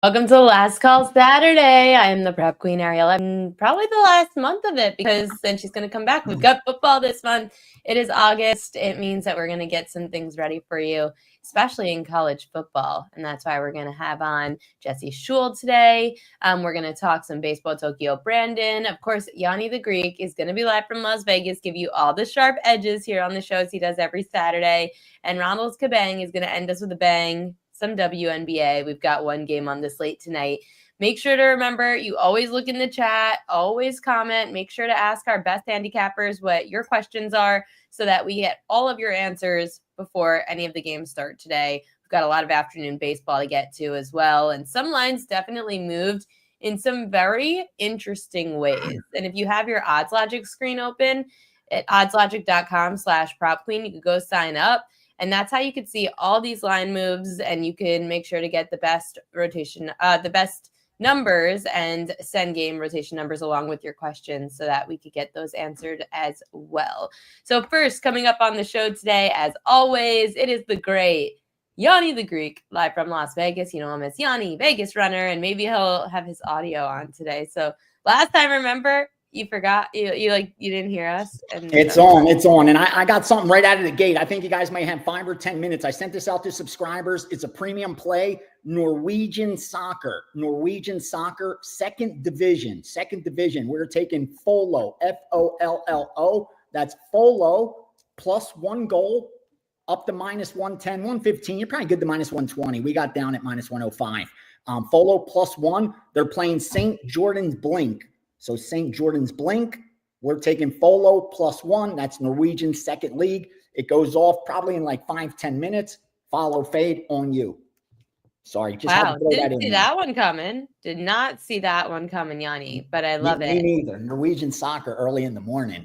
Welcome to the Last Call Saturday. I am the prep queen, Ariel Epstein. Probably the last month of it because then she's going to come back. We've got football this month. It is August. It means that we're going to get some things ready for you, especially in college football. And that's why we're going to have on Jesse Schul today. We're going to talk some baseball Tokyo Brandon. Of course, Gianni the Greek is going to be live from Las Vegas, give you all the sharp edges here on the shows he does every Saturday. And Ronald Cabang is going to end us with a bang. Some WNBA. We've got one game on the slate tonight. Make sure to remember, you always look in the chat, always comment. Make sure to ask our best handicappers what your questions are so that we get all of your answers before any of the games start today. We've got a lot of afternoon baseball to get to as well. And some lines definitely moved in some very interesting ways. And if you have your Odds Logic screen open at oddslogic.com/propqueen, you could go sign up. And that's how you could see all these line moves, and you can make sure to get the best rotation, the best numbers, and send game rotation numbers along with your questions so that we could get those answered as well. So first, coming up on the show today, as always, it is the great Gianni the Greek, live from Las Vegas. You know him as Yanni, Vegas runner, and maybe he'll have his audio on today. So last time, remember, you forgot, you didn't hear us. And it's on. And I got something right out of the gate. I think you guys may have 5 or 10 minutes. I sent this out to subscribers. It's a premium play, Norwegian soccer, second division. We're taking Follo, Follo. That's Follo plus 1 goal up to -110, 115. You're probably good to -120. We got down at -105. Follo plus 1. They're playing St. Jordan's Blink. So St. Jordan's Blink, we're taking Follo plus 1. That's Norwegian second league. It goes off probably in like 5-10 minutes. Follow fade on you. Sorry. Just wow. Didn't see that one coming. Did not see that one coming, Yanni, but I love it. Me neither. Norwegian soccer early in the morning.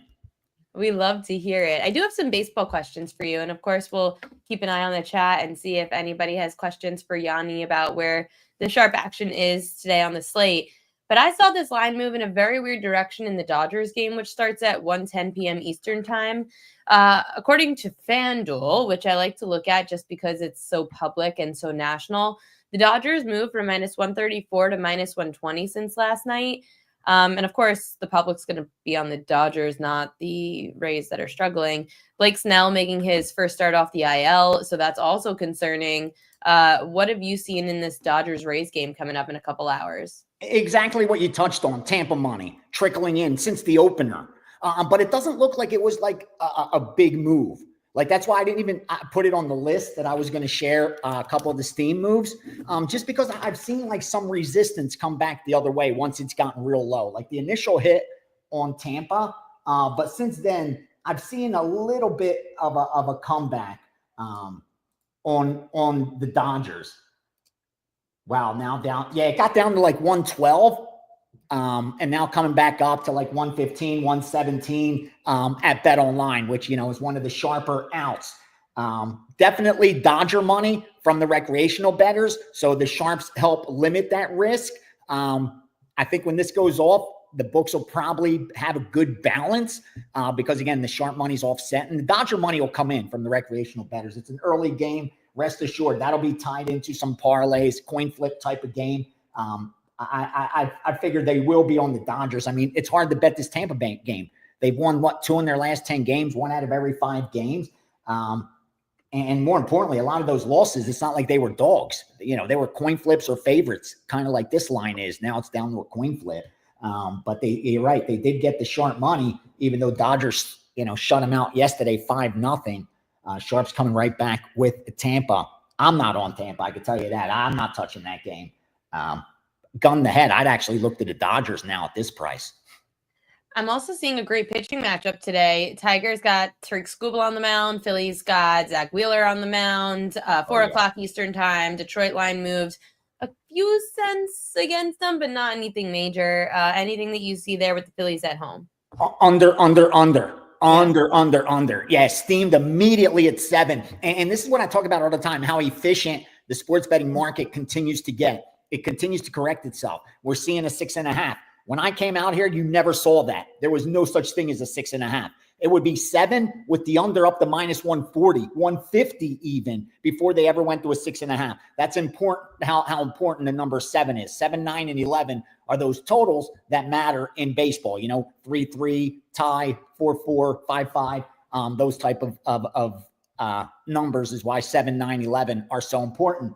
We love to hear it. I do have some baseball questions for you. And of course, we'll keep an eye on the chat and see if anybody has questions for Yanni about where the sharp action is today on the slate. But I saw this line move in a very weird direction in the Dodgers game, which starts at 1:10 p.m. Eastern time. According to FanDuel, which I like to look at just because it's so public and so national, the Dodgers moved from -134 to -120 since last night. And of course, the public's going to be on the Dodgers, not the Rays that are struggling. Blake Snell making his first start off the IL, so that's also concerning. What have you seen in this Dodgers-Rays game coming up in a couple hours? Exactly what you touched on. Tampa money trickling in since the opener. But it doesn't look like it was like a big move. Like, that's why I didn't even put it on the list that I was going to share a couple of the steam moves, just because I've seen like some resistance come back the other way once it's gotten real low, like the initial hit on Tampa. But since then, I've seen a little bit of a comeback on the Dodgers. Wow, now down. Yeah, it got down to like 112. And now coming back up to like 115, 117 at Bet Online, which, you know, is one of the sharper outs. Definitely Dodger money from the recreational bettors. So the sharps help limit that risk. I think when this goes off, the books will probably have a good balance because, again, the sharp money's offset. And the Dodger money will come in from the recreational bettors. It's an early game. Rest assured, that'll be tied into some parlays, coin flip type of game. I figured they will be on the Dodgers. I mean, it's hard to bet this Tampa Bay game. They've won, 2 in their last 10 games, 1 out of every 5 games. And more importantly, a lot of those losses, it's not like they were dogs. You know, they were coin flips or favorites, kind of like this line is. Now it's down to a coin flip. But you're right, they did get the sharp money, even though Dodgers, shut them out yesterday 5-0. Sharps coming right back with Tampa. I'm not on Tampa, I can tell you that. I'm not touching that game. Gun to head, I'd actually look to the Dodgers now at this price. I'm also seeing a great pitching matchup today. Tigers got Tariq Skubal on the mound. Phillies got Zach Wheeler on the mound. 4 o'clock Eastern time. Detroit line moved a few cents against them, but not anything major. Anything that you see there with the Phillies at home? Under. Yeah, steamed immediately at 7. And this is what I talk about all the time, how efficient the sports betting market continues to get. It continues to correct itself. We're seeing a 6.5. When I came out here, you never saw that. There was no such thing as a 6.5. It would be 7 with the under up to minus 140, 150 even before they ever went to a 6.5. That's important, how important the number 7 is. 7, 9, and 11 are those totals that matter in baseball. 3-3, tie, 4-4, 5-5, those type of numbers is why 7, 9, 11 are so important.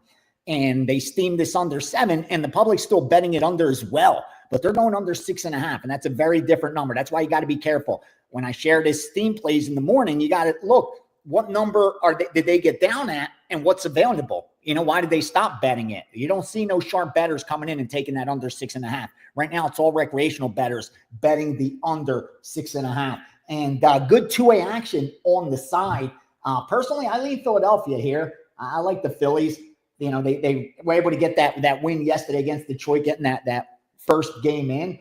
And they steamed this under 7, and the public's still betting it under as well. But they're going under 6.5, and that's a very different number. That's why you got to be careful. When I share this steam plays in the morning, you got to look, what number did they get down at, and what's available? Why did they stop betting it? You don't see no sharp bettors coming in and taking that under 6.5. Right now, it's all recreational bettors betting the under 6.5. And good two-way action on the side. Personally, I lean Philadelphia here. I like the Phillies. They were able to get that win yesterday against Detroit, getting that first game in.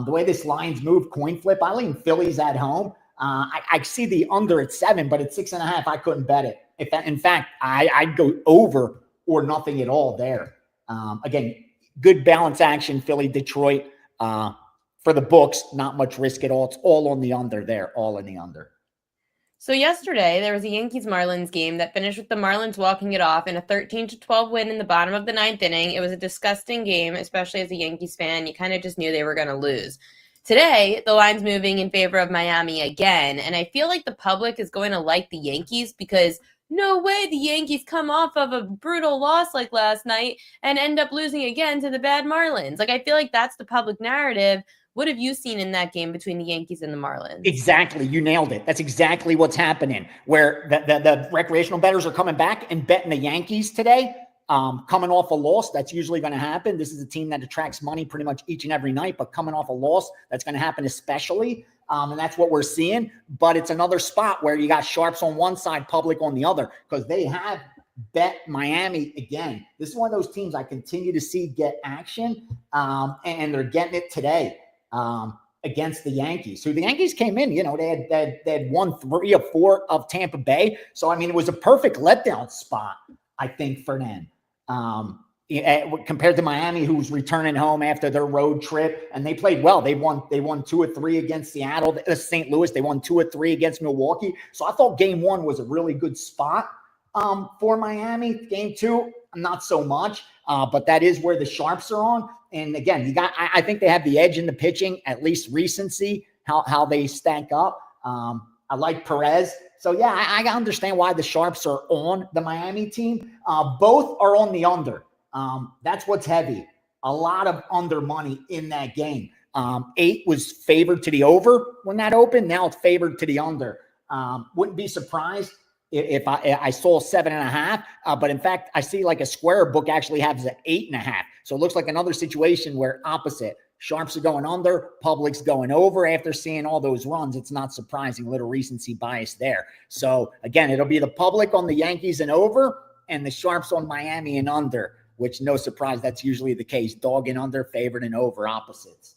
The way this line's moved, coin flip, I lean Phillies at home. I see the under at 7, but at 6.5, I couldn't bet it. In fact, I'd go over or nothing at all there. Again, good balance action, Philly, Detroit. For the books, not much risk at all. It's all on the under there, all in the under. So yesterday, there was a Yankees-Marlins game that finished with the Marlins walking it off in a 13-12 win in the bottom of the 9th inning. It was a disgusting game, especially as a Yankees fan. You kind of just knew they were going to lose. Today, the line's moving in favor of Miami again, and I feel like the public is going to like the Yankees because no way the Yankees come off of a brutal loss like last night and end up losing again to the bad Marlins. I feel like that's the public narrative. What have you seen in that game between the Yankees and the Marlins? Exactly. You nailed it. That's exactly what's happening, where the recreational bettors are coming back and betting the Yankees today, coming off a loss. That's usually going to happen. This is a team that attracts money pretty much each and every night, but coming off a loss, that's going to happen especially. And that's what we're seeing. But it's another spot where you got sharps on one side, public on the other, because they have bet Miami again. This is one of those teams I continue to see get action, and they're getting it today. Against the Yankees. So the Yankees came in, they had won 3 or 4 of Tampa Bay. So, it was a perfect letdown spot, I think, for them. Compared to Miami, who's returning home after their road trip, and they played well. They won 2 or 3 against Seattle, St. Louis. They won 2 or 3 against Milwaukee. So I thought game 1 was a really good spot for Miami. Game 2, not so much, but that is where the sharps are on. And again, I think they have the edge in the pitching, at least recency, how they stack up. I like Perez. So yeah, I understand why the sharps are on the Miami team. Both are on the under. That's what's heavy. A lot of under money in that game. 8 was favored to the over when that opened. Now it's favored to the under. Wouldn't be surprised if I saw 7.5, but in fact, I see like a square book actually has an 8.5. So it looks like another situation where opposite. Sharps are going under, public's going over after seeing all those runs. It's not surprising, little recency bias there. So again, it'll be the public on the Yankees and over, and the sharps on Miami and under, which no surprise, that's usually the case. Dog and under, favored and over, opposites.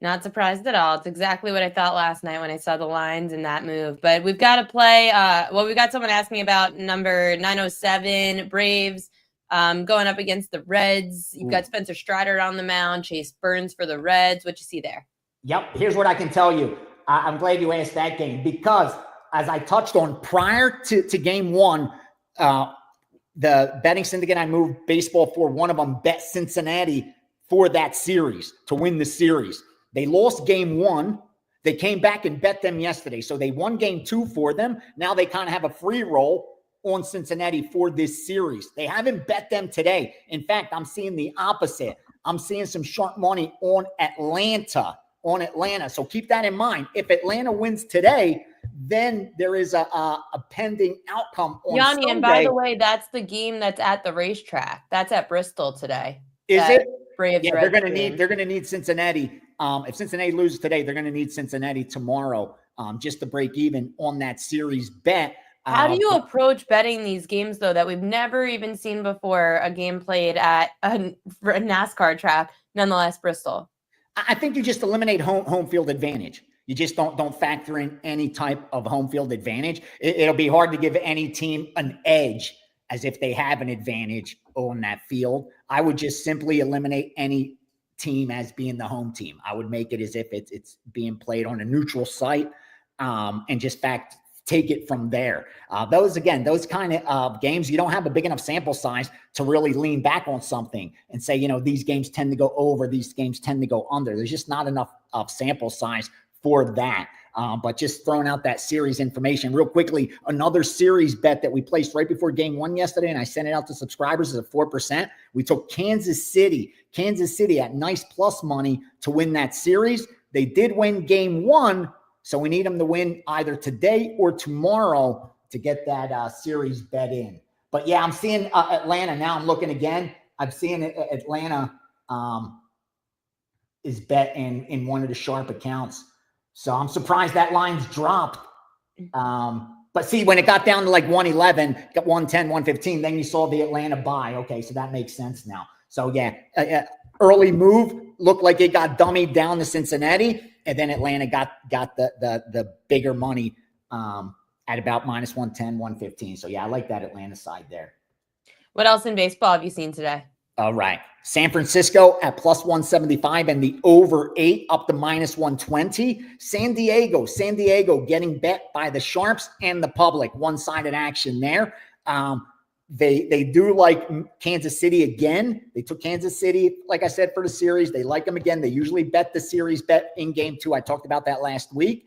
Not surprised at all. It's exactly what I thought last night when I saw the lines in that move. But we've got to play. We've got someone asking me about number 907, Braves, going up against the Reds. You've got Spencer Strider on the mound, Chase Burns for the Reds. What you see there? Yep. Here's what I can tell you. I'm glad you asked that game because, as I touched on prior to game 1, the betting syndicate I moved baseball for, one of them bet Cincinnati for that series to win the series. They lost game 1. They came back and bet them yesterday. So they won game 2 for them. Now they kind of have a free roll on Cincinnati for this series. They haven't bet them today. In fact, I'm seeing the opposite. I'm seeing some sharp money on Atlanta. So keep that in mind. If Atlanta wins today, then there is a pending outcome on Gianni, Sunday. And by the way, that's the game that's at the racetrack. That's at Bristol today. Is it? Braves, yeah, they're going to need Cincinnati. If Cincinnati loses today, they're going to need Cincinnati tomorrow just to break even on that series bet. How do you approach betting these games, though, that we've never even seen before, a game played at a NASCAR track, nonetheless, Bristol? I think you just eliminate home field advantage. You just don't factor in any type of home field advantage. It'll be hard to give any team an edge as if they have an advantage on that field. I would just simply eliminate any team as being the home team. I would make it as if it's being played on a neutral site. and just take it from there. Those kind of games, you don't have a big enough sample size to really lean back on something and say, these games tend to go over, these games tend to go under. There's just not enough of sample size for that. But just throwing out that series information real quickly, another series bet that we placed right before game 1 yesterday, and I sent it out to subscribers, is a 4%. We took Kansas City at nice plus money to win that series. They did win game 1, so we need them to win either today or tomorrow to get that series bet in. But yeah, I'm seeing Atlanta now. I'm looking again. I'm seeing Atlanta is bet in one of the sharp accounts. So I'm surprised that line's dropped. But see, when it got down to like 111, got 110, 115, then you saw the Atlanta buy. Okay, so that makes sense now. So yeah, early move looked like it got dummied down to Cincinnati, and then Atlanta got the bigger money at about minus 110, 115. So yeah, I like that Atlanta side there. What else in baseball have you seen today? All right. San Francisco at plus 175 and the over 8 up to minus 120. San Diego getting bet by the Sharps and the public. One-sided action there. They do like Kansas City again. They took Kansas City, like I said, for the series. They like them again. They usually bet the series bet in game 2. I talked about that last week.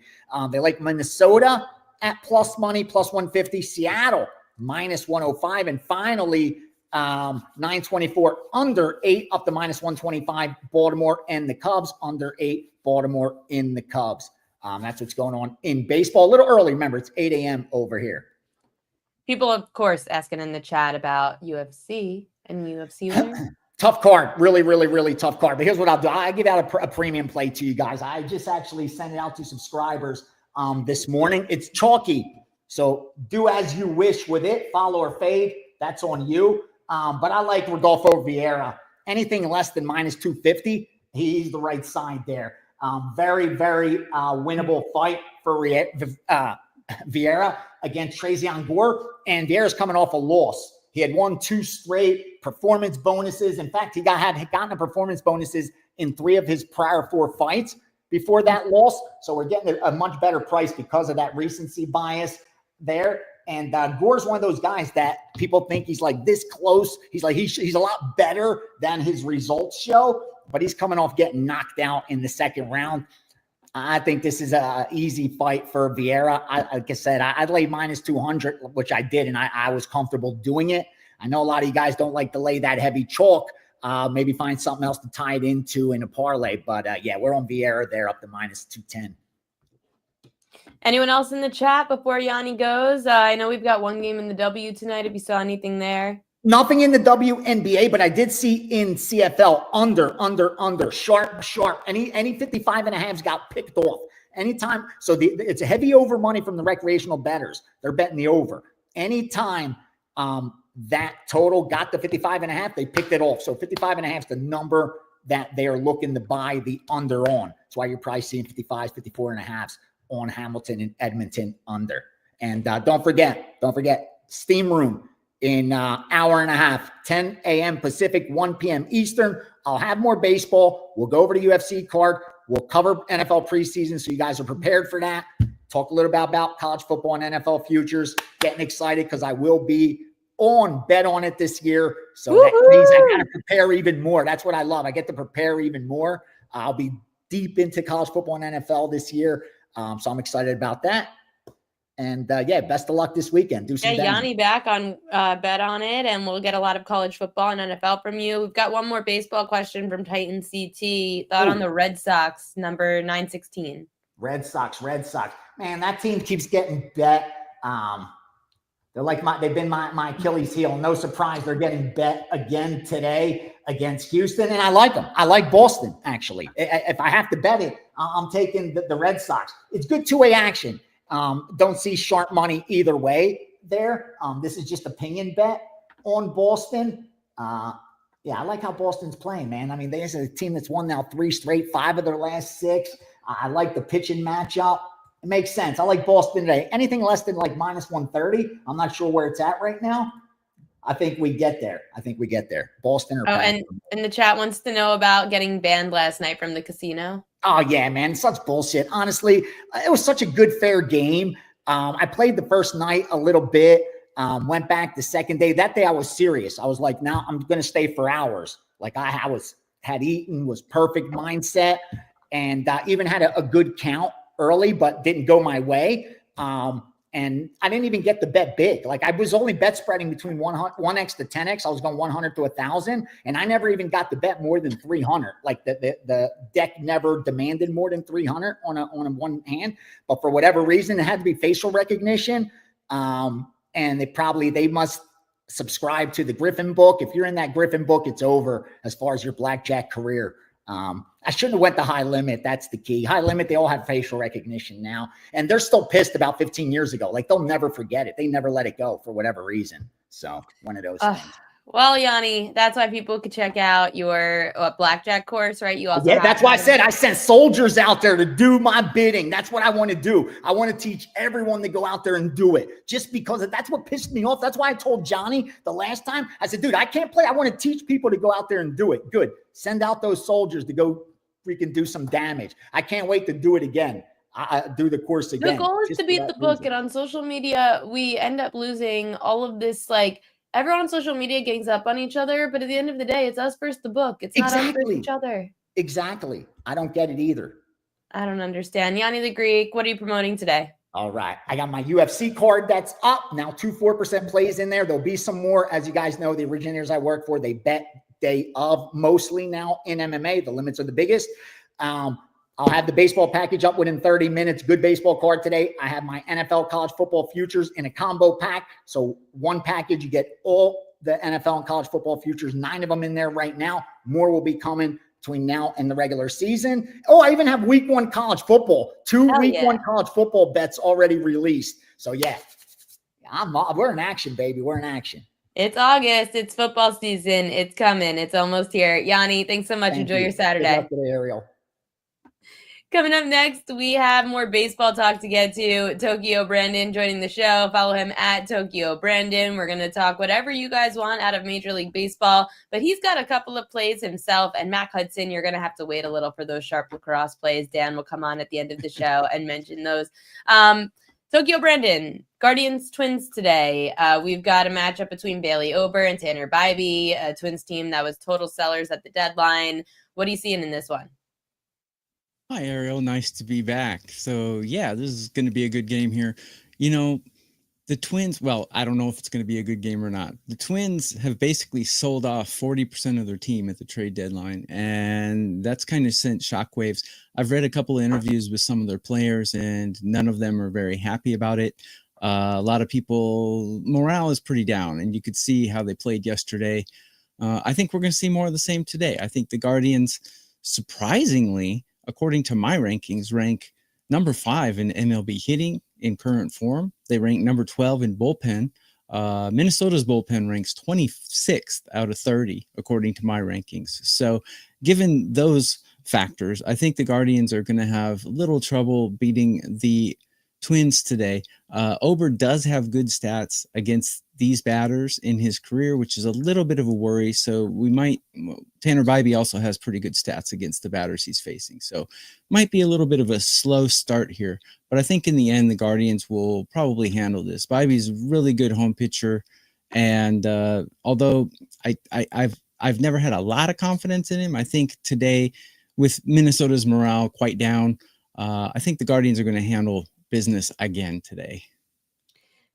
They like Minnesota at plus money, plus 150. Seattle, minus 105. And finally, 924 under 8 up to minus 125. Baltimore and the Cubs under 8. Baltimore in the Cubs. That's what's going on in baseball. A little early. Remember, it's 8 a.m. over here. People, of course, asking in the chat about UFC and UFC winner. Tough card. Really, really, really tough card. But here's what I'll do. I give out a premium play to you guys. I just actually sent it out to subscribers this morning. It's chalky. So do as you wish with it. Follow or fade. That's on you. But I like Rodolfo Vieira. Anything less than minus 250, he's the right side there. Very, very winnable fight for Vieira against Trazion Gore. And Vieira's coming off a loss. He had won 2 straight performance bonuses. In fact, he had gotten a performance bonuses in 3 of his prior 4 fights before that loss. So we're getting a much better price because of that recency bias there. And Gore's one of those guys that people think he's like this close. He's like, he's a lot better than his results show, but he's coming off getting knocked out in the second round. I think this is an easy fight for Vieira. Like I said, I'd lay minus 200, which I did, and I was comfortable doing it. I know a lot of you guys don't like to lay that heavy chalk. Maybe find something else to tie it into in a parlay. But yeah, we're on Vieira there up to minus 210. Anyone else in the chat before Yanni goes? I know we've got one game in the W tonight. If you saw anything there. Nothing in the WNBA, but I did see in CFL under, sharp. Any 55 and a halves got picked off. Anytime. So it's a heavy over money from the recreational bettors. They're betting the over. Anytime that total got to 55 and a half, they picked it off. So 55 and a half is the number that they are looking to buy the under on. That's why you're probably seeing 55, 54 and a halves on Hamilton and Edmonton under. And don't forget, Steam Room in hour and a half, 10 a.m. Pacific, 1 p.m. Eastern. I'll have more baseball. We'll go over the UFC card. We'll cover NFL preseason so you guys are prepared for that. Talk a little bit about college football and NFL futures. Getting excited because I will be on Bet On It this year. So that means I got to prepare even more. That's what I love. I get to prepare even more. I'll be deep into college football and NFL this year. So I'm excited about that. And yeah, best of luck this weekend. Do some Yanni back on Bet On It, and we'll get a lot of college football and NFL from you. We've got one more baseball question from Titan CT. Thought on the Red Sox, number 916. Red Sox. Man, that team keeps getting bet. They're like they've been my Achilles heel. No surprise, they're getting bet again today against Houston, and I like them. I like Boston, actually. If I have to bet it, I'm taking the Red Sox. It's good two-way action. Don't see sharp money either way there. This is just opinion bet on Boston. Yeah, I like how Boston's playing, man. I mean, there's a team that's won now 3 straight, 5 of their last 6. I like the pitching matchup. It makes sense. I like Boston today. Anything less than like minus 130, I'm not sure where it's at right now. I think we get there. Boston or and the chat wants to know about getting banned last night from the casino. Oh yeah, man, such bullshit. Honestly, it was such a good, fair game. I played the first night a little bit. Went back the second day. That day I was serious. I was like, now I'm going to stay for hours. Like had eaten, was perfect mindset, and even had a good count early, but didn't go my way. And I didn't even get the bet big. Like I was only bet spreading between 1x to 10x. I was going 100 to 1,000, and I never even got the bet more than 300. Like the deck never demanded more than 300 on a one hand. But for whatever reason, it had to be facial recognition. And they must subscribe to the Griffin book. If you're in that Griffin book, it's over as far as your blackjack career. I shouldn't have went the high limit. That's the key. High limit, they all have facial recognition now. And they're still pissed about 15 years ago. Like they'll never forget it. They never let it go for whatever reason. So one of those things. Well, Yanni, that's why people could check out your blackjack course, right? You also that's why I said I sent soldiers out there to do my bidding. That's what I want to do. I want to teach everyone to go out there and do it just because that's what pissed me off. That's why I told Gianni the last time. I said, dude, I can't play. I want to teach people to go out there and do it. Good. Send out those soldiers to go freaking do some damage. I can't wait to do it again. I do the course again. The goal is to beat the book. And on social media, we end up losing all of this, like, everyone on social media gangs up on each other, but at the end of the day, it's us versus the book. It's not us versus each other. Exactly. I don't get it either. I don't understand. Gianni the Greek, what are you promoting today? All right. I got my UFC card that's up. Now 4% plays in there. There'll be some more. As you guys know, the originators I work for, they bet day of mostly now in MMA. The limits are the biggest. I'll have the baseball package up within 30 minutes. Good baseball card today. I have my NFL college football futures in a combo pack. So one package, you get all the NFL and college football futures, 9 of them in there right now. More will be coming between now and the regular season. Oh, I even have week 1 college football. 2 week 1 college football bets already released. So yeah, we're in action, baby. We're in action. It's August. It's football season. It's coming. It's almost here. Yanni, thanks so much. Enjoy your Saturday. Good luck today, Ariel. Coming up next, we have more baseball talk to get to. Tokyo Brandon joining the show. Follow him at Tokyo Brandon. We're going to talk whatever you guys want out of Major League Baseball, but he's got a couple of plays himself. And Mac Hudson, you're going to have to wait a little for those sharp lacrosse plays. Dan will come on at the end of the show and mention those. Tokyo Brandon, Guardians Twins today. We've got a matchup between Bailey Ober and Tanner Bybee, a Twins team that was total sellers at the deadline. What are you seeing in this one? Hi, Ariel. Nice to be back. So, yeah, this is going to be a good game here. You know, the Twins, well, I don't know if it's going to be a good game or not. The Twins have basically sold off 40% of their team at the trade deadline, and that's kind of sent shockwaves. I've read a couple of interviews with some of their players, and none of them are very happy about it. A lot of people, morale is pretty down, and you could see how they played yesterday. I think we're going to see more of the same today. I think the Guardians, surprisingly, according to my rankings, rank number 5 in MLB hitting in current form. They rank number 12 in bullpen. Minnesota's bullpen ranks 26th out of 30, according to my rankings. So given those factors, I think the Guardians are going to have little trouble beating the Twins today. Ober does have good stats against these batters in his career, which is a little bit of a worry. So Tanner Bybee also has pretty good stats against the batters he's facing. So might be a little bit of a slow start here, but I think in the end, the Guardians will probably handle this. Bybee's a really good home pitcher. And although I've never had a lot of confidence in him, I think today with Minnesota's morale quite down, I think the Guardians are going to handle business again today.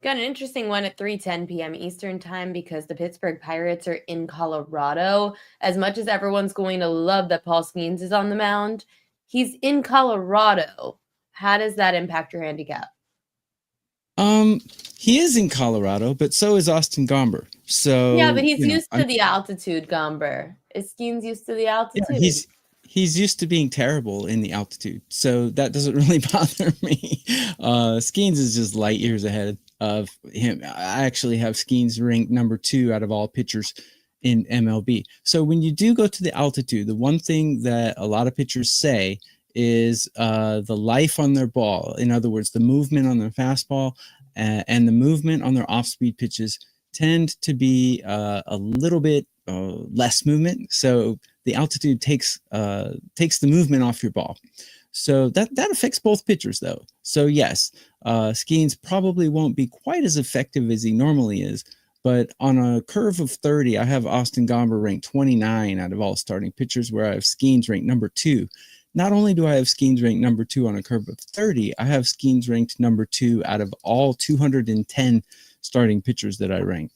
Got an interesting one at 3:10 p.m. Eastern time because the Pittsburgh Pirates are in Colorado. As much as everyone's going to love that Paul Skeens is on the mound, he's in Colorado. How does that impact your handicap? He is in Colorado, but so is Austin Gomber. So yeah, but he's used to the altitude, Gomber. Is Skeens used to the altitude? Yeah, he's used to being terrible in the altitude, so that doesn't really bother me. Skeens is just light years ahead of him. I actually have Skeens ranked number 2 out of all pitchers in MLB. So when you do go to the altitude, the one thing that a lot of pitchers say is the life on their ball. In other words, the movement on their fastball and the movement on their off-speed pitches tend to be a little bit less movement. So the altitude takes the movement off your ball. So that affects both pitchers, though. So yes, Skeens probably won't be quite as effective as he normally is. But on a curve of 30, I have Austin Gomber ranked 29 out of all starting pitchers, where I have Skeens ranked number 2. Not only do I have Skeens ranked number 2 on a curve of 30, I have Skeens ranked number 2 out of all 210 starting pitchers that I rank.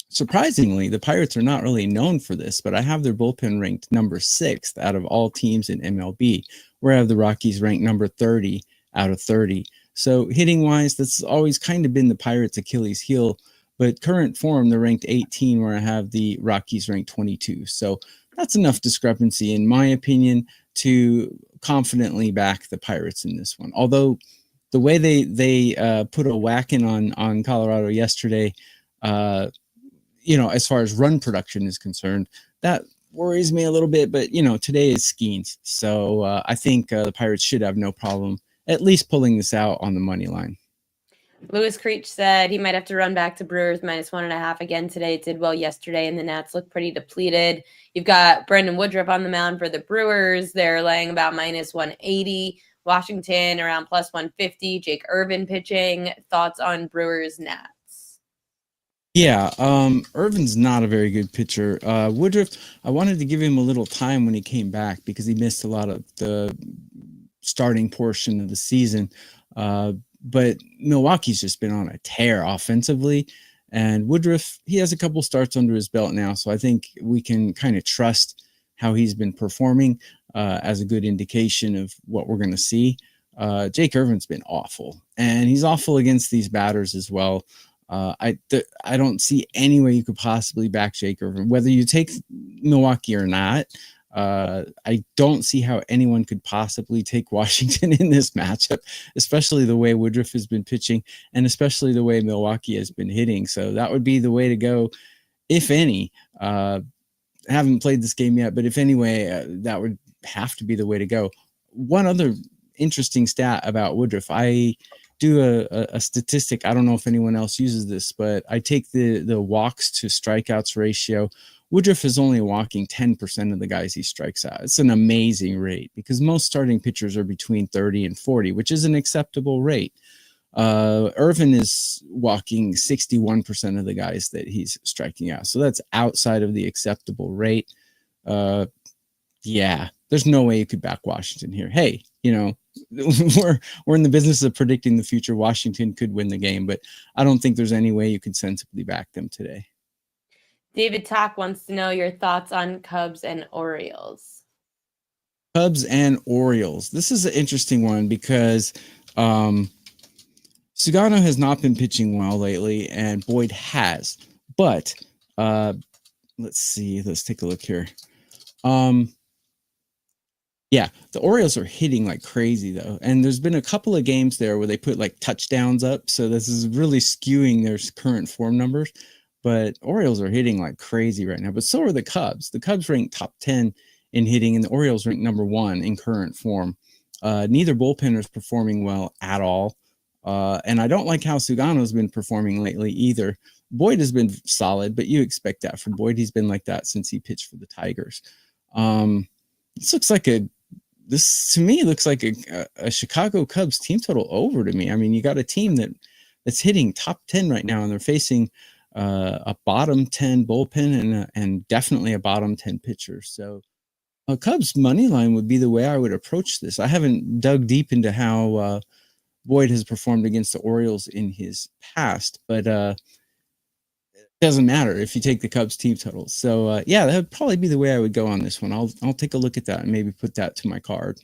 Surprisingly, the Pirates are not really known for this, but I have their bullpen ranked number 6th out of all teams in MLB, where I have the Rockies ranked number 30 out of 30. So hitting-wise, that's always kind of been the Pirates' Achilles heel, but current form, they're ranked 18, where I have the Rockies ranked 22. So that's enough discrepancy, in my opinion, to confidently back the Pirates in this one. Although the way they put a whacking on Colorado yesterday, as far as run production is concerned, that worries me a little bit. But, today is Skeens. So I think the Pirates should have no problem at least pulling this out on the money line. Lewis Creech said he might have to run back to Brewers -1.5 again today. It did well yesterday, and the Nats look pretty depleted. You've got Brendan Woodruff on the mound for the Brewers. They're laying about -180. Washington around +150. Jake Irvin pitching. Thoughts on Brewers Nats? Yeah, Irvin's not a very good pitcher. Woodruff, I wanted to give him a little time when he came back because he missed a lot of the starting portion of the season. But Milwaukee's just been on a tear offensively, and Woodruff, he has a couple starts under his belt now, so I think we can kind of trust how he's been performing as a good indication of what we're going to see. Jake Irvin's been awful, and he's awful against these batters as well. I don't see any way you could possibly back Jake Irvin, whether you take Milwaukee or not. I don't see how anyone could possibly take Washington in this matchup, especially the way Woodruff has been pitching and especially the way Milwaukee has been hitting. So that would be the way to go, if any. I haven't played this game yet, but if anyway, that would have to be the way to go. One other interesting stat about Woodruff, I do a statistic. I don't know if anyone else uses this, but I take the walks to strikeouts ratio. Woodruff is only walking 10% of the guys he strikes out. It's an amazing rate because most starting pitchers are between 30 and 40, which is an acceptable rate. Irvin is walking 61% of the guys that he's striking out. So that's outside of the acceptable rate. Yeah, there's no way you could back Washington here. Hey, we're in the business of predicting the future. Washington could win the game, but I don't think there's any way you could sensibly back them today. David Talk wants to know your thoughts on Cubs and Orioles. Cubs and Orioles. This is an interesting one because Sugano has not been pitching well lately, and Boyd has. But let's see. Let's take a look here. Yeah, the Orioles are hitting like crazy, though. And there's been a couple of games there where they put like touchdowns up. So this is really skewing their current form numbers. But Orioles are hitting like crazy right now. But so are the Cubs. The Cubs rank top 10 in hitting, and the Orioles rank number 1 in current form. Neither bullpen is performing well at all. And I don't like how Sugano's been performing lately either. Boyd has been solid, but you expect that from Boyd. He's been like that since he pitched for the Tigers. This to me looks like a Chicago Cubs team total over to me. I mean, you got a team that's hitting top 10 right now, and they're facing a bottom 10 bullpen and definitely a bottom 10 pitcher. So a Cubs money line would be the way I would approach this. I haven't dug deep into how Boyd has performed against the Orioles in his past, but it doesn't matter if you take the Cubs team total. So yeah, that would probably be the way I would go on this one. I'll take a look at that and maybe put that to my card.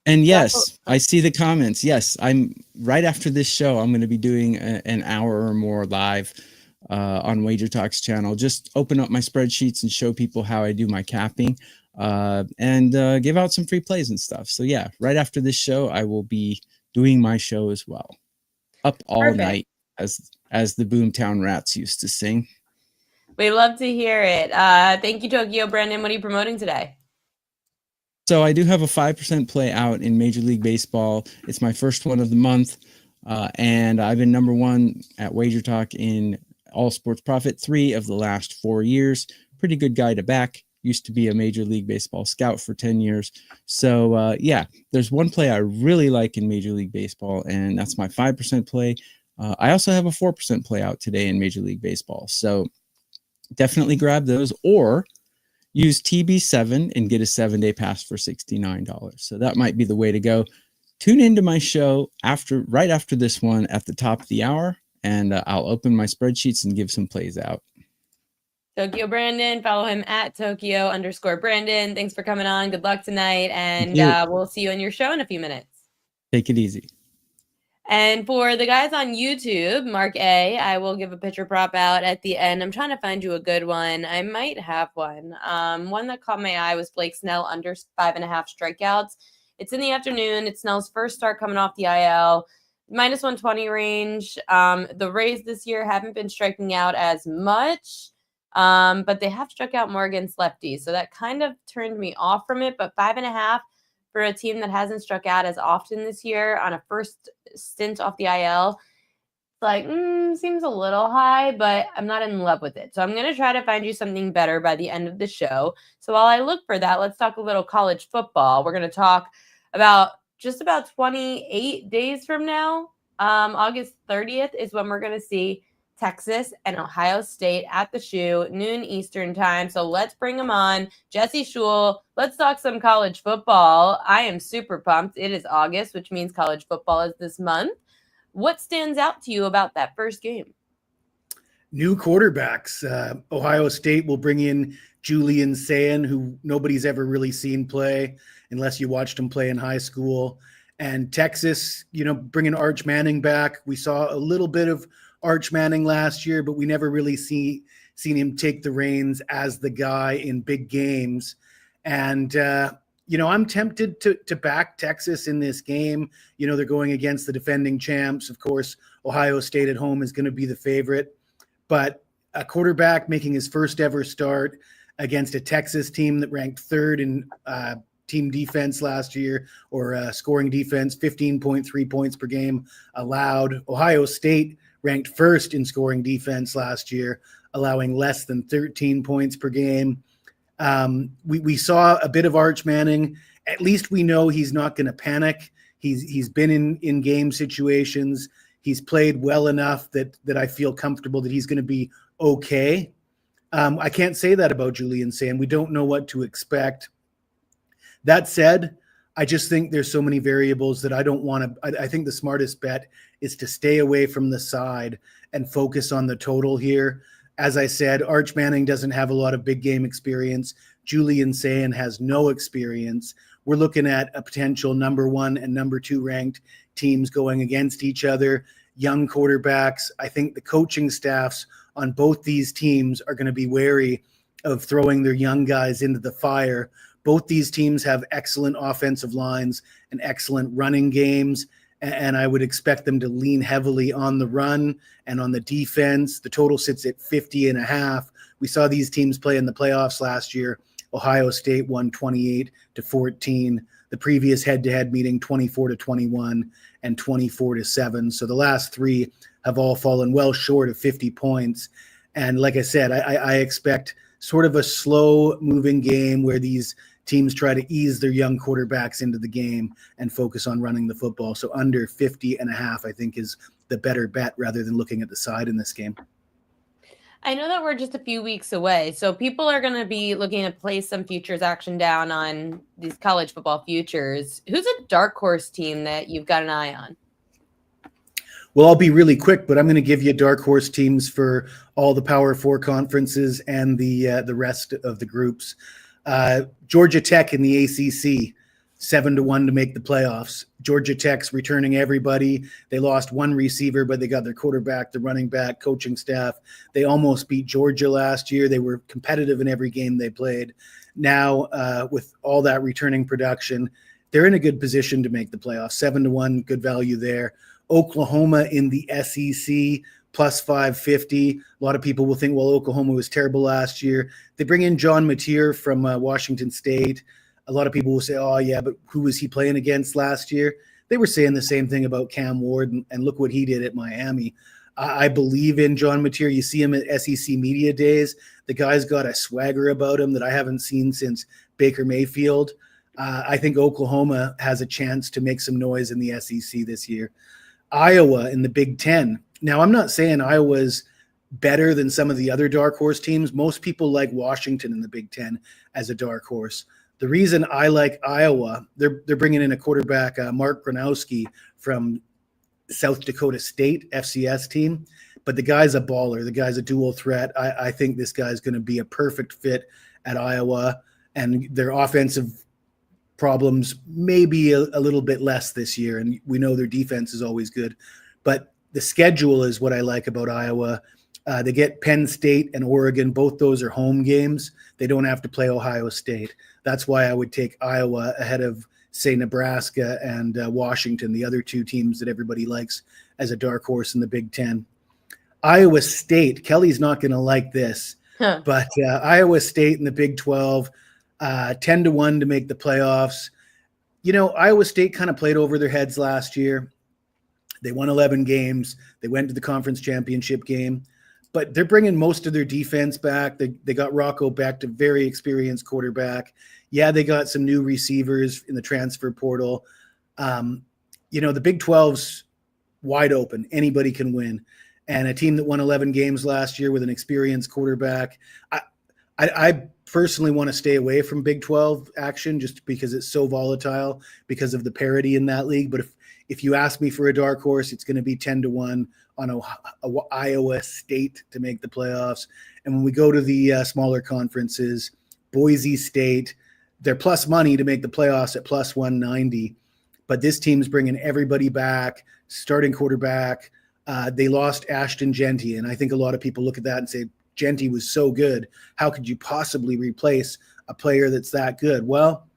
And yes, I see the comments. Yes, I'm right after this show. I'm going to be doing an hour or more live on WagerTalk's channel. Just open up my spreadsheets and show people how I do my capping and give out some free plays and stuff. So yeah, right after this show, I will be doing my show as well. Up all night, as the Boomtown Rats used to sing. We love to hear it. Thank you, Tokyo. Brandon, what are you promoting today? So I do have a 5% play out in Major League Baseball. It's my first one of the month, and I've been number 1 at WagerTalk in All Sports Profit 3 of the last 4 years. Pretty good guy to back. Used to be a Major League Baseball scout for 10 years. So, yeah, there's one play I really like in Major League Baseball, and that's my 5% play. I also have a 4% play out today in Major League Baseball. So definitely grab those, or use TB7 and get a 7-day pass for $69. So that might be the way to go. Tune into my show right after this one at the top of the hour, and I'll open my spreadsheets and give some plays out. Tokyo Brandon, follow him at Tokyo_Brandon. Thanks for coming on. Good luck tonight, and we'll see you on your show in a few minutes. Take it easy. And for the guys on YouTube, Mark A, I will give a pitcher prop out at the end. I'm trying to find you a good one. I might have one. One that caught my eye was Blake Snell under 5.5 strikeouts. It's in the afternoon. It's Snell's first start coming off the IL. Minus 120 range. The Rays this year haven't been striking out as much, but they have struck out more against lefties. So that kind of turned me off from it. But 5.5 for a team that hasn't struck out as often this year on a first stint off the IL, like, seems a little high, but I'm not in love with it. So I'm going to try to find you something better by the end of the show. So while I look for that, let's talk a little college football. We're going to talk about just about 28 days from now. August 30th is when we're going to see Texas and Ohio State at the Shoe, noon Eastern time. So let's bring them on. Jesse Schul, let's talk some college football. I am super pumped. It is August, which means college football is this month. What stands out to you about that first game? New quarterbacks. Ohio State will bring in Julian Sayin, who nobody's ever really seen play unless you watched him play in high school. And Texas, bringing Arch Manning back. We saw a little bit of Arch Manning last year, but we never really seen him take the reins as the guy in big games. And, I'm tempted to back Texas in this game. They're going against the defending champs. Of course, Ohio State at home is going to be the favorite. But a quarterback making his first ever start against a Texas team that ranked third in team defense last year, or scoring defense, 15.3 points per game allowed. Ohio State ranked first in scoring defense last year, allowing less than 13 points per game. We saw a bit of Arch Manning. At least we know he's not going to panic. He's been in game situations. He's played well enough that I feel comfortable that he's going to be okay. I can't say that about Julian Sayin. We don't know what to expect. That said, I just think there's so many variables that I don't want to. I think the smartest bet is to stay away from the side and focus on the total here. As I said, Arch Manning doesn't have a lot of big game experience. Julian Sayin has no experience. We're looking at a potential number 1 and number 2 ranked teams going against each other, young quarterbacks. I think the coaching staffs on both these teams are going to be wary of throwing their young guys into the fire. Both these teams have excellent offensive lines and excellent running games, and I would expect them to lean heavily on the run and on the defense. The total sits at 50.5. We saw these teams play in the playoffs last year. Ohio State won 28-14. The previous head-to-head meeting, 24-21 and 24-7. So the last 3 have all fallen well short of 50 points. And like I said, I expect sort of a slow-moving game where these teams try to ease their young quarterbacks into the game and focus on running the football. So under 50.5, I think, is the better bet rather than looking at the side in this game. I know that we're just a few weeks away, so people are going to be looking to place some futures action down on these college football futures. Who's a dark horse team that you've got an eye on? Well, I'll be really quick, but I'm going to give you dark horse teams for all the Power 4 conferences and the rest of the groups. Georgia Tech in the ACC, 7-1 to make the playoffs. Georgia Tech's returning everybody. They lost one receiver, but they got their quarterback, the running back, coaching staff. They almost beat Georgia last year. They were competitive in every game they played. Now, with all that returning production, they're in a good position to make the playoffs. 7-1, good value there. Oklahoma in the SEC, plus 550. A lot of people will think, well, Oklahoma was terrible last year. They bring in John Mateer from Washington State. A lot of people will say, oh, yeah, but who was he playing against last year? They were saying the same thing about Cam Ward, and look what he did at Miami. I believe in John Mateer. You see him at SEC Media Days. The guy's got a swagger about him that I haven't seen since Baker Mayfield. I think Oklahoma has a chance to make some noise in the SEC this year. Iowa in the Big Ten. Now, I'm not saying Iowa's better than some of the other dark horse teams. Most people like Washington in the Big Ten as a dark horse. The reason I like Iowa, they're bringing in a quarterback, Mark Gronowski from South Dakota State FCS team, but the guy's a baller. The guy's a dual threat. I think this guy's going to be a perfect fit at Iowa, and their offensive problems maybe a little bit less this year, and we know their defense is always good. But the schedule is what I like about Iowa. They get Penn State and Oregon. Both those are home games. They don't have to play Ohio State. That's why I would take Iowa ahead of, say, Nebraska and Washington, the other two teams that everybody likes as a dark horse in the Big Ten. Iowa State, Kelly's not going to like this, but Iowa State in the Big 12, 10-1 to make the playoffs. You know, Iowa State kind of played over their heads last year. They won 11 games. They went to the conference championship game, but they're bringing most of their defense back. They got Rocco Becht, a very experienced quarterback. Yeah, they got some new receivers in the transfer portal. You know, the Big 12's wide open. Anybody can win. And a team that won 11 games last year with an experienced quarterback. I personally want to stay away from Big 12 action just because it's so volatile because of the parity in that league. But if you ask me for a dark horse, it's going to be 10-1 on Iowa State to make the playoffs. And when we go to the smaller conferences, Boise State, they're plus money to make the playoffs at plus 190. But this team's bringing everybody back, starting quarterback. They lost Ashton Genty, and I think a lot of people look at that and say, Genty was so good. How could you possibly replace a player that's that good? Well,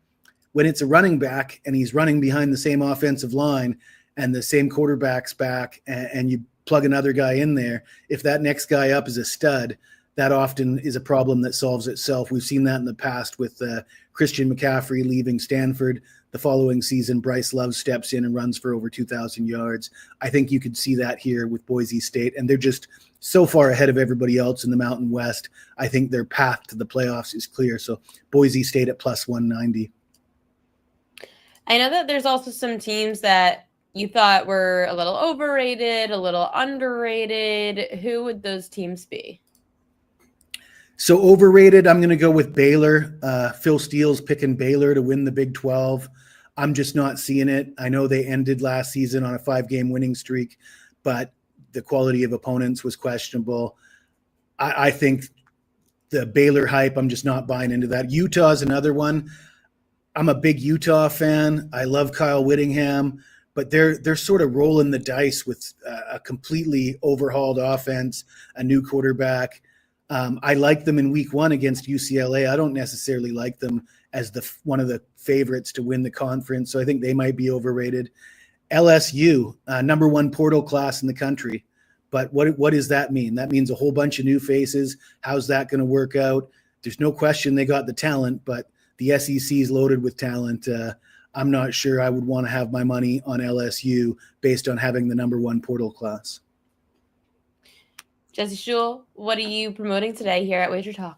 when it's a running back and he's running behind the same offensive line and the same quarterback's back, and you plug another guy in there, if that next guy up is a stud, that often is a problem that solves itself. We've seen that in the past with Christian McCaffrey leaving Stanford. The following season, Bryce Love steps in and runs for over 2,000 yards. I think you could see that here with Boise State, and they're just so far ahead of everybody else in the Mountain West. I think their path to the playoffs is clear. So Boise State at plus 190. I know that there's also some teams that you thought were a little overrated, a little underrated. Who would those teams be? So overrated, I'm going to go with Baylor. Phil Steele's picking Baylor to win the Big 12. I'm just not seeing it. I know they ended last season on a 5-game winning streak, but the quality of opponents was questionable. I think the Baylor hype, I'm just not buying into that. Utah's another one. I'm a big Utah fan. I love Kyle Whittingham, but they're sort of rolling the dice with a completely overhauled offense, a new quarterback. I like them in week 1 against UCLA. I don't necessarily like them as one of the favorites to win the conference, so I think they might be overrated. LSU, number 1 portal class in the country. But what does that mean? That means a whole bunch of new faces. How's that going to work out? There's no question they got the talent, but the SEC is loaded with talent. I'm not sure I would want to have my money on LSU based on having the number 1 portal class. Jesse Schul, what are you promoting today here at WagerTalk?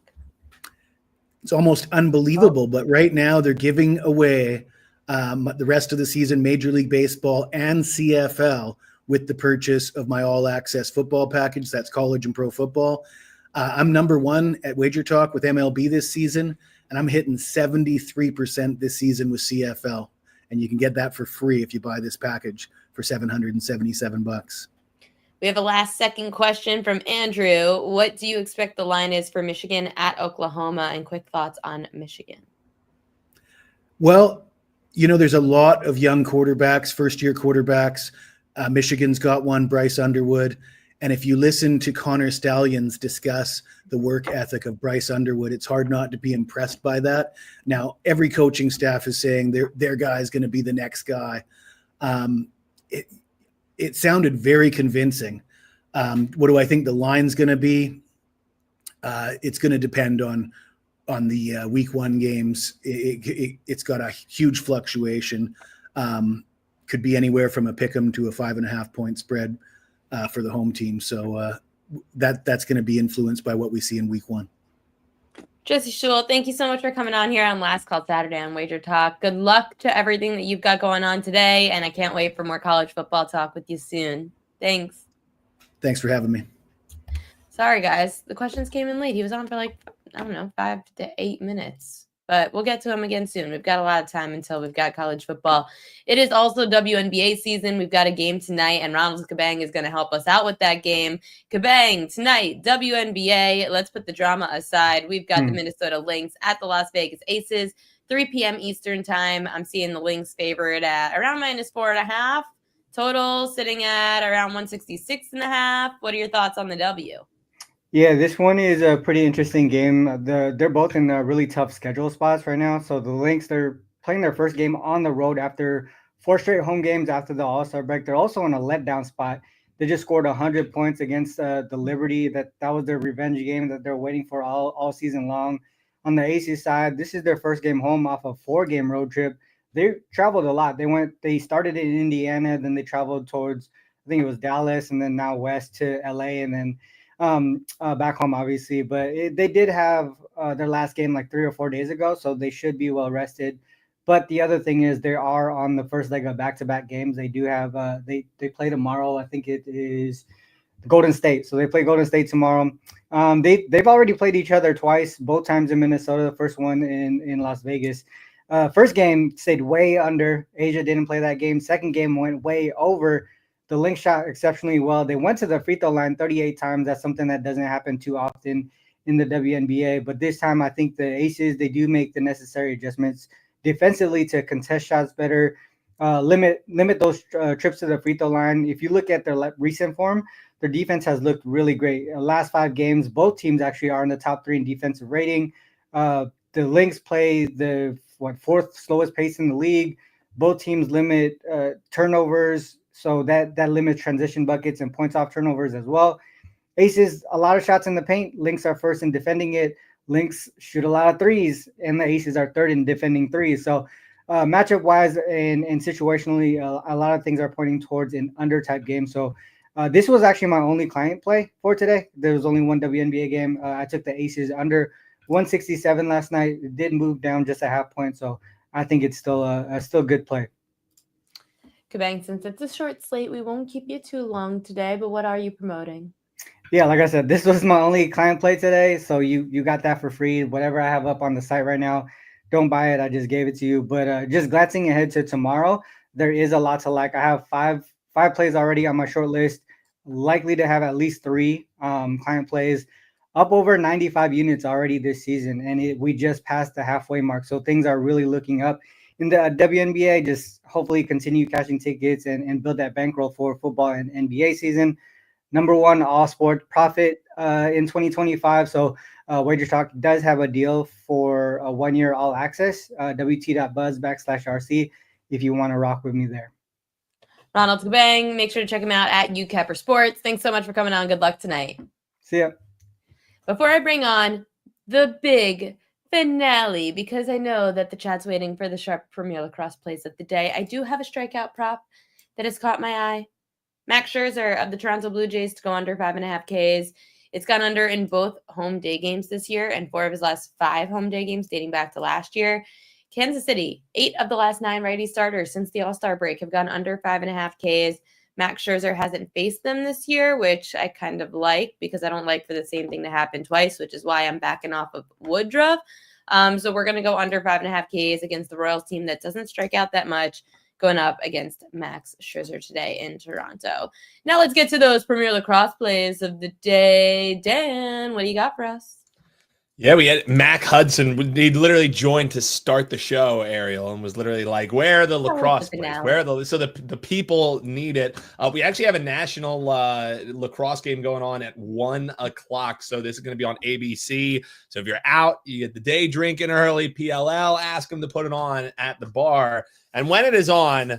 It's almost unbelievable, but right now they're giving away the rest of the season, Major League Baseball and CFL, with the purchase of my all-access football package. That's college and pro football. I'm number 1 at WagerTalk with MLB this season, and I'm hitting 73% this season with CFL. And you can get that for free if you buy this package for $777. We have a last-second question from Andrew. What do you expect the line is for Michigan at Oklahoma? And quick thoughts on Michigan. Well, you know, there's a lot of young quarterbacks, first-year quarterbacks. Michigan's got one, Bryce Underwood. And if you listen to Connor Stallions discuss the work ethic of Bryce Underwood, it's hard not to be impressed by that. Now, every coaching staff is saying their guy is going to be the next guy. It sounded very convincing. What do I think the line's going to be? It's going to depend on the week 1 games. It's got a huge fluctuation. Could be anywhere from a pick 'em to a 5.5 point spread. for the home team. So that's going to be influenced by what we see in week 1. Jesse Schul, thank you so much for coming on here on Last Call Saturday on Wager Talk. Good luck to everything that you've got going on today, and I can't wait for more college football talk with you soon. Thanks. Thanks for having me. Sorry, guys. The questions came in late. He was on for 5 to 8 minutes. But we'll get to him again soon. We've got a lot of time until we've got college football. It is also WNBA season. We've got a game tonight, and Ronald Cabang is going to help us out with that game. Cabang, tonight, WNBA. Let's put the drama aside. We've got the Minnesota Lynx at the Las Vegas Aces, 3 p.m. Eastern time. I'm seeing the Lynx favored at around -4.5. Total sitting at around 166.5. What are your thoughts on the W? Yeah, this one is a pretty interesting game. They're both in really tough schedule spots right now. So the Lynx, they're playing their first game on the road after 4 straight home games after the All-Star break. They're also in a letdown spot. They just scored 100 points against the Liberty. That was their revenge game that they're waiting for all season long. On the Aces side, this is their first game home off a 4-game road trip. They traveled a lot. They started in Indiana, then they traveled towards, I think it was Dallas, and then now west to LA, and then back home, obviously. But they did have their last game 3 or 4 days ago, so they should be well rested. But the other thing is they are on the first leg of back-to-back games. They do have they play tomorrow. I think it is Golden State. So they play Golden State tomorrow. They've already played each other twice, both times in Minnesota. The first one in Las Vegas. First game stayed way under. Asia didn't play that game. Second game went way over. The Lynx shot exceptionally well. They went to the free throw line 38 times. That's something that doesn't happen too often in the WNBA. But this time, I think the Aces, they do make the necessary adjustments defensively to contest shots better, limit those trips to the free throw line. If you look at their recent form, their defense has looked really great. Last 5 games, both teams actually are in the top 3 in defensive rating. The Lynx play the 4th slowest pace in the league. Both teams limit turnovers. So that limits transition buckets and points off turnovers as well. Aces, a lot of shots in the paint. Lynx are first in defending it. Lynx shoot a lot of threes, and the Aces are third in defending threes. So matchup-wise and situationally, a lot of things are pointing towards an under-type game. So this was actually my only client play for today. There was only one WNBA game. I took the Aces under 167 last night. It did move down just a half point, so I think it's still a good play. Cabang, since it's a short slate, we won't keep you too long today, but what are you promoting? Yeah, like I said, this was my only client play today, so you got that for free. Whatever I have up on the site right now, don't buy it. I just gave it to you. But just glancing ahead to tomorrow, there is a lot to like. I have five plays already on my short list, likely to have at least 3 client plays, up over 95 units already this season, and we just passed the halfway mark. So things are really looking up. In the WNBA, just hopefully continue cashing tickets and build that bankroll for football and NBA season. Number 1 all sport profit in 2025. So WagerTalk does have a deal for a 1-year all access, wt.buzz/RC, if you want to rock with me there. Ronald Cabang, make sure to check him out at UCapper Sports. Thanks so much for coming on. Good luck tonight. See ya. Before I bring on the big finale, because I know that the chat's waiting for the sharp Premier Lacrosse plays of the day, I do have a strikeout prop that has caught my eye. Max Scherzer of the Toronto Blue Jays to go under 5.5 Ks. It's gone under in both home day games this year and 4 of his last 5 home day games dating back to last year. Kansas City, 8 of the last 9 righty starters since the All-Star break have gone under 5.5 Ks. Max Scherzer hasn't faced them this year, which I kind of like because I don't like for the same thing to happen twice, which is why I'm backing off of Woodruff. So we're going to go under 5.5 Ks against the Royals team that doesn't strike out that much, going up against Max Scherzer today in Toronto. Now let's get to those Premier Lacrosse plays of the day. Dan, what do you got for us? Yeah, we had Mac Hudson. He literally joined to start the show, Ariel, and was literally like, "Where are the lacrosse plays? Where are the?" So the people need it. We actually have a national lacrosse game going on at 1:00. So this is going to be on ABC. So if you're out, you get the day drinking early. PLL, ask them to put it on at the bar. And when it is on,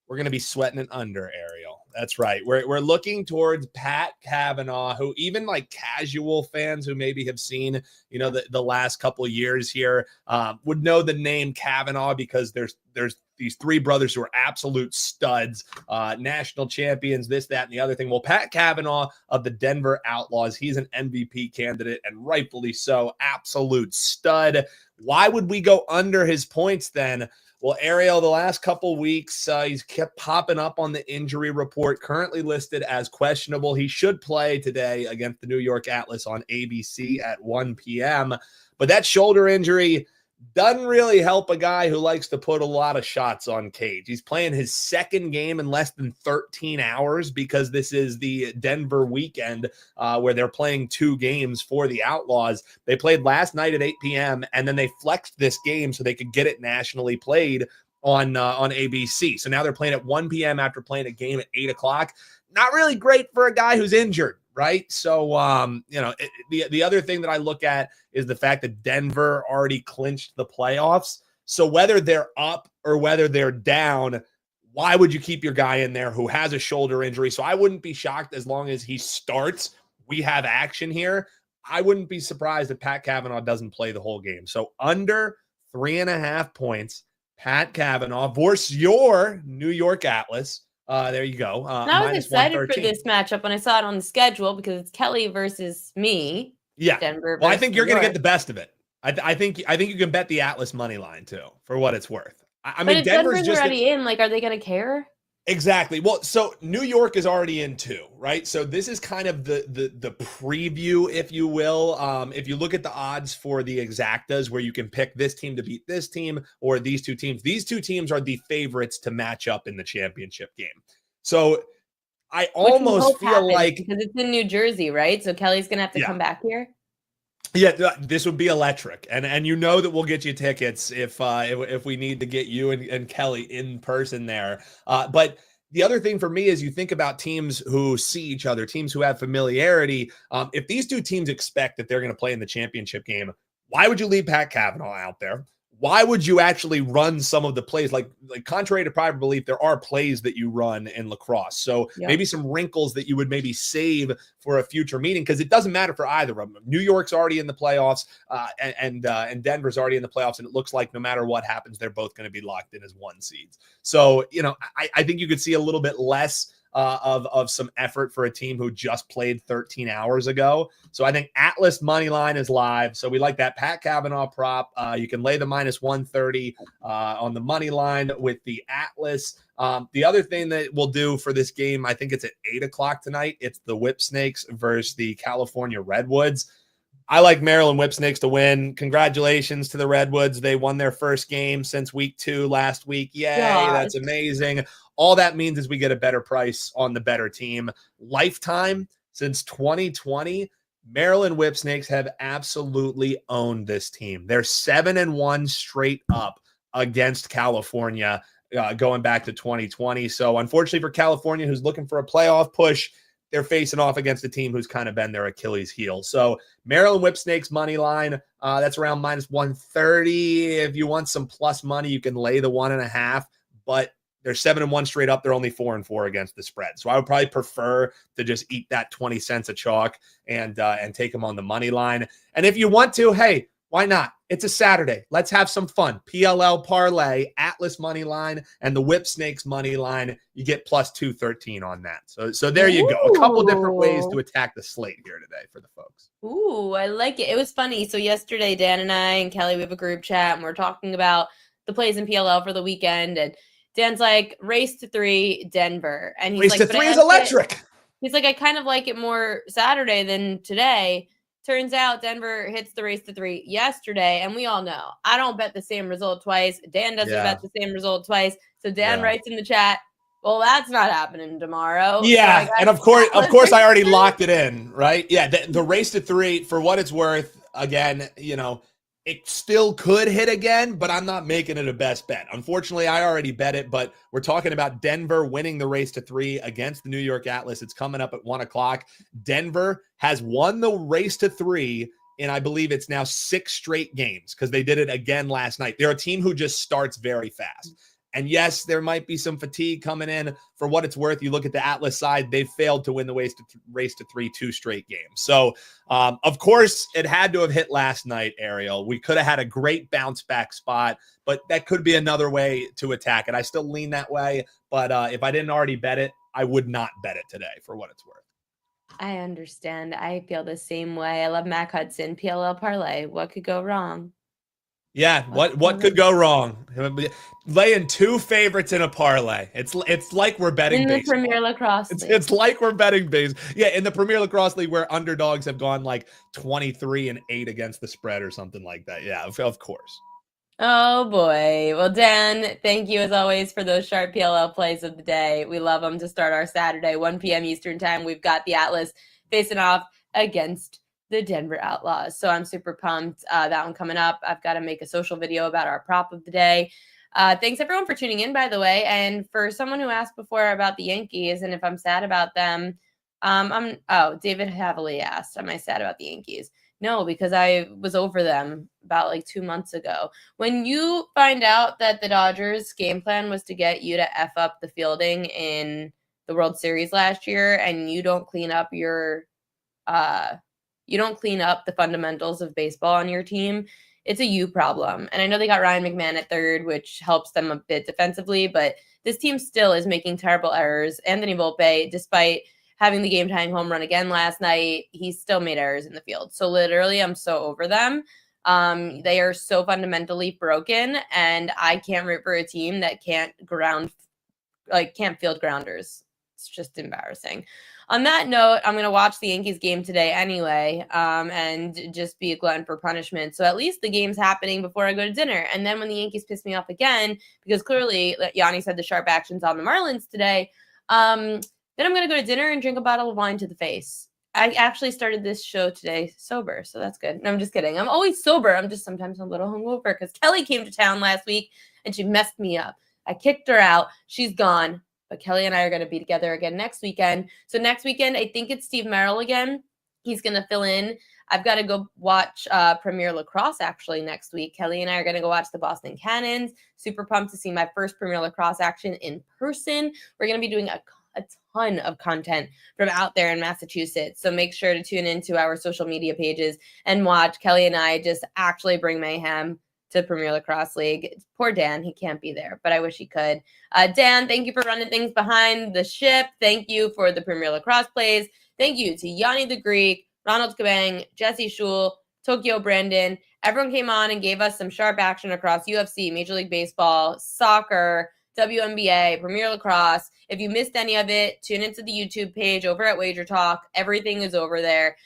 we're going to be sweating it under, Ariel. That's right. We're looking towards Pat Cavanaugh, who even like casual fans who maybe have seen, the last couple of years here would know the name Cavanaugh because there's these three brothers who are absolute studs, national champions, this, that, and the other thing. Well, Pat Cavanaugh of the Denver Outlaws, he's an MVP candidate, and rightfully so, absolute stud. Why would we go under his points then? Well, Ariel, the last couple weeks, he's kept popping up on the injury report, currently listed as questionable. He should play today against the New York Atlas on ABC at 1 p.m., but that shoulder injury doesn't really help a guy who likes to put a lot of shots on cage. He's playing his second game in less than 13 hours because this is the Denver weekend where they're playing 2 games for the Outlaws. They played last night at 8 p.m. and then they flexed this game so they could get it nationally played on ABC. So now they're playing at 1 p.m. after playing a game at 8 o'clock. Not really great for a guy who's injured, right? So, the other thing that I look at is the fact that Denver already clinched the playoffs. So whether they're up or whether they're down, why would you keep your guy in there who has a shoulder injury? So I wouldn't be shocked as long as he starts. We have action here. I wouldn't be surprised if Pat Cavanaugh doesn't play the whole game. So under 3.5 points, Pat Cavanaugh versus your New York Atlas. There you go. I was excited for this matchup when I saw it on the schedule because it's Kelly versus me. Yeah. Denver. Well, I think you're going to get the best of it. I think you can bet the Atlas money line too, for what it's worth. I mean, Denver's just already in. Like, are they going to care? Exactly. Well, so New York is already in too, right? So this is kind of the preview, if you will. If you look at the odds for the exactas, where you can pick this team to beat this team or these two teams are the favorites to match up in the championship game. So I almost feel like because it's in New Jersey, right? So Kelly's going to have to come back here. Yeah, this would be electric, and that we'll get you tickets if we need to get you and Kelly in person there. But the other thing for me is you think about teams who see each other, teams who have familiarity. If these two teams expect that they're going to play in the championship game, why would you leave Pat Cavanaugh out there? Why would you actually run some of the plays? Like contrary to private belief, there are plays that you run in lacrosse. So maybe some wrinkles that you would maybe save for a future meeting, because it doesn't matter for either of them. New York's already in the playoffs, and Denver's already in the playoffs, and it looks like no matter what happens, they're both going to be locked in as 1 seeds. So, I think you could see a little bit less of some effort for a team who just played 13 hours ago. So I think Atlas money line is live. So we like that Pat Cavanaugh prop. You can lay the -130 on the money line with the Atlas. The other thing that we'll do for this game, I think it's at 8 o'clock tonight. It's the Whip Snakes versus the California Redwoods. I like Maryland Whip Snakes to win. Congratulations to the Redwoods. They won their first game since week 2 last week. Yay, that's amazing. All that means is we get a better price on the better team. Lifetime since 2020, Maryland Whip Snakes have absolutely owned this team. They're 7-1 straight up against California going back to 2020. So unfortunately for California, who's looking for a playoff push, they're facing off against a team who's kind of been their Achilles heel. So Maryland Whip Snakes money line, that's around -130. If you want some plus money, you can lay the 1.5, but they're 7-1 straight up. They're only 4-4 against the spread. So I would probably prefer to just eat that 20 cents of chalk and take them on the money line. And if you want to, hey, why not? It's a Saturday. Let's have some fun. PLL parlay, Atlas money line, and the Whip Snakes money line. You get +213 on that. So there you go. A couple different ways to attack the slate here today for the folks. Ooh, I like it. It was funny. So yesterday, Dan and I and Kelly, we have a group chat, and we're talking about the plays in PLL for the weekend. And Dan's like, race to 3, Denver. And he's race like, to 3 is electric. He's like, I kind of like it more Saturday than today. Turns out Denver hits the race to 3 yesterday, and we all know I don't bet the same result twice. Dan doesn't bet the same result twice. So Dan writes in the chat, well, that's not happening tomorrow. Yeah, so and of course I already locked it in, right? Yeah, the race to 3, for what it's worth, again, it still could hit again, but I'm not making it a best bet. Unfortunately, I already bet it, but we're talking about Denver winning the race to 3 against the New York Atlas. It's coming up at 1 o'clock. Denver has won the race to 3 in, I believe it's now 6 straight games, because they did it again last night. They're a team who just starts very fast. And yes, there might be some fatigue coming in. For what it's worth, you look at the Atlas side, they've failed to win the race to 3 straight games. So, of course, it had to have hit last night, Ariel. We could have had a great bounce back spot, but that could be another way to attack it. I still lean that way, but if I didn't already bet it, I would not bet it today for what it's worth. I understand. I feel the same way. I love Mac Hudson, PLL parlay. What could go wrong? Yeah, what could go wrong? Laying 2 favorites in a parlay. It's like we're betting in the baseball. Premier Lacrosse League. It's like we're betting base. Yeah, in the Premier Lacrosse League where underdogs have gone like 23-8 against the spread or something like that. Yeah, of course. Oh boy. Well, Dan, thank you as always for those sharp PLL plays of the day. We love them to start our Saturday, 1 p.m. Eastern time. We've got the Atlas facing off against the Denver Outlaws. So I'm super pumped. That one coming up. I've got to make a social video about our prop of the day. Thanks everyone for tuning in, by the way. And for someone who asked before about the Yankees and if I'm sad about them, David Havley asked, am I sad about the Yankees? No, because I was over them about like 2 months ago. When you find out that the Dodgers' game plan was to get you to F up the fielding in the World Series last year, and you don't clean up the fundamentals of baseball on your team, it's a you problem. And I know they got Ryan McMahon at third, which helps them a bit defensively, but this team still is making terrible errors. Anthony Volpe, despite having the game-tying home run again last night, he still made errors in the field. So literally, I'm so over them. They are so fundamentally broken, and I can't root for a team that can't field grounders. It's just embarrassing. On that note, I'm going to watch the Yankees game today anyway, and just be a glutton for punishment. So at least the game's happening before I go to dinner. And then when the Yankees piss me off again, because clearly Yanni said the sharp actions on the Marlins today, then I'm going to go to dinner and drink a bottle of wine to the face. I actually started this show today sober, so that's good. No, I'm just kidding. I'm always sober. I'm just sometimes a little hungover because Kelly came to town last week and she messed me up. I kicked her out. She's gone. But Kelly and I are going to be together again next weekend. So next weekend, I think it's Steve Merrill again. He's going to fill in. I've got to go watch Premier Lacrosse actually next week. Kelly and I are going to go watch the Boston Cannons. Super pumped to see my first Premier Lacrosse action in person. We're going to be doing a ton of content from out there in Massachusetts. So make sure to tune into our social media pages and watch Kelly and I just actually bring mayhem to Premier Lacrosse League. Poor Dan, he can't be there, but I wish he could. Dan, thank you for running things behind the ship. Thank you for the Premier Lacrosse plays. Thank you to Gianni the Greek, Ronald Cabang, Jesse Schul, Tokyo Brandon. Everyone came on and gave us some sharp action across UFC, Major League Baseball, soccer, WNBA, Premier Lacrosse. If you missed any of it, tune into the YouTube page over at WagerTalk. Everything is over there.